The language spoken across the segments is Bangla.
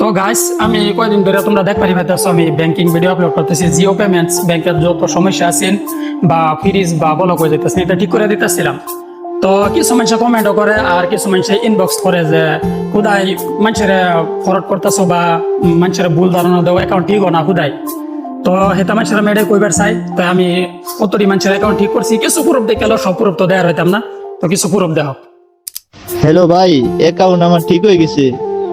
তো গাইস আমি কয়দিন ধরে তোমরা দেখ পারি পাইতেছো আমি ব্যাংকিং ভিডিও আপলোড করতেছি। জিও পেমেন্টস ব্যাংকের যত সমস্যা আছেন বা ফ্রিজ বা বলক হয়ে যেতেছে এটা ঠিক করে দিতেছিলাম। তো কিছু মানুষ কমেন্টও করে আর কিছু মানুষ ইনবক্স করে যে খুদাই মানুষের ফরওয়ার্ড করতেছো বা মানুষের ভুল ধারণা দেও অ্যাকাউন্ট ঠিক না খুদাই। তো হেতা মানুষের মেয়েটা কইবার চাই তাই আমি কতটি মানুষের অ্যাকাউন্ট ঠিক করছি, কিছু প্রুফ দেখালো, সব প্রুফ তো দেওয়ার হইতাম না, তো কিছু প্রুফ দেখো। হ্যালো ভাই, অ্যাকাউন্ট আমার ঠিক হয়ে গেছে।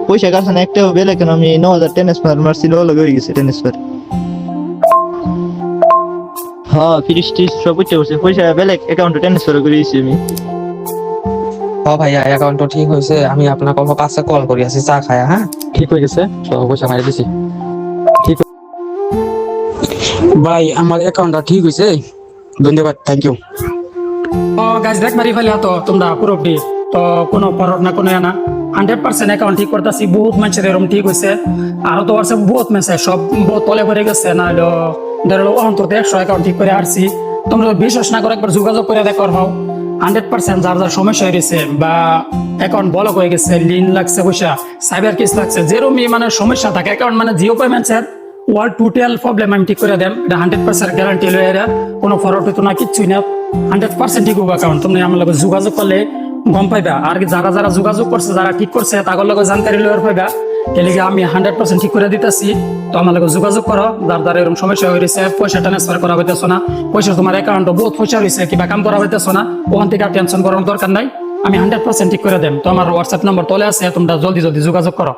পয়সা কাছে একটাও বেলে কেন আমি 9,000 ট্রান্সফার মারছিল, লগে হয়ে গেছে ট্রান্সফার। হ্যাঁ, ফিরিস টিস সব উঠে গেছে, পয়সা বেলে অ্যাকাউন্টে ট্রান্সফার করে দিয়েছি আমি। ও ভাইয়া অ্যাকাউন্ট ঠিক হয়েছে, আমি আপনাকে কাছে কল করি আছি চা খায়া। হ্যাঁ ঠিক হয়ে গেছে, সব পয়সা মারি দিছি। ঠিক ভাই আমার অ্যাকাউন্টটা ঠিক হয়েছে, ধন্যবাদ, থ্যাংক ইউ। তো গাছ দেখ মারি ফেলে তো তোমরা পুরোপুরি তো কোনো ফরওয়ার্ড না কোনো না 100% অ্যাকাউন্ট ঠিক করতেছি। বহুত মানুষের এরকম ঠিক হয়েছে, আরো তো আছে বহুত মেসেজ সব বহুত তলে ভরে গেছে, না হলো ধরো অন্তত 100 অ্যাকাউন্ট ঠিক করে আসছি। তোমরা বিশ্বাস না করে একবার যোগাযোগ করে দেখো ভাও 100% যার যার সমস্যা হয়েছে বা অ্যাকাউন্ট ব্লক হয়ে গেছে, লিন লাগছে, পয়সা সাইবার কেস লাগছে, যেরকমই মানে সমস্যা থাকে অ্যাকাউন্ট মানে জিও পেমেন্টসের ওয়ার্ল্ড টোটাল প্রবলেম আমি ঠিক করে দেন। এটা 100% গ্যারান্টি লয়ে কোনো ফরওয়ার্ড হতো না, কিচ্ছুই না, 100% ঠিক হবে অ্যাকাউন্ট। তুমি আমার লগে যোগাযোগ করলে গম পাইবা, আর যারা যারা যোগাযোগ করছে যারা ঠিক করছে তাদের লগে জানকারি লয়ে পাইবা। এলিগে আমি 100% ঠিক করে দিতেছি। তো আমার লগে যোগাযোগ করো যার দ্বারা এরকম সমস্যা হয়েছে, পয়সা ট্রান্সফার করা হইতেছ না, পয়সা তোমার অ্যাকাউন্টে বহুত পয়সা রয়েছে কিবা কাম করা হইতেছ না, ওখান থেকে টেনশন করার দরকার নাই, আমি 100% ঠিক করে দেব। তো আমার হোয়াটসঅ্যাপ নম্বর তলে আছে, তোমরা জলদি জলদি যোগাযোগ করো।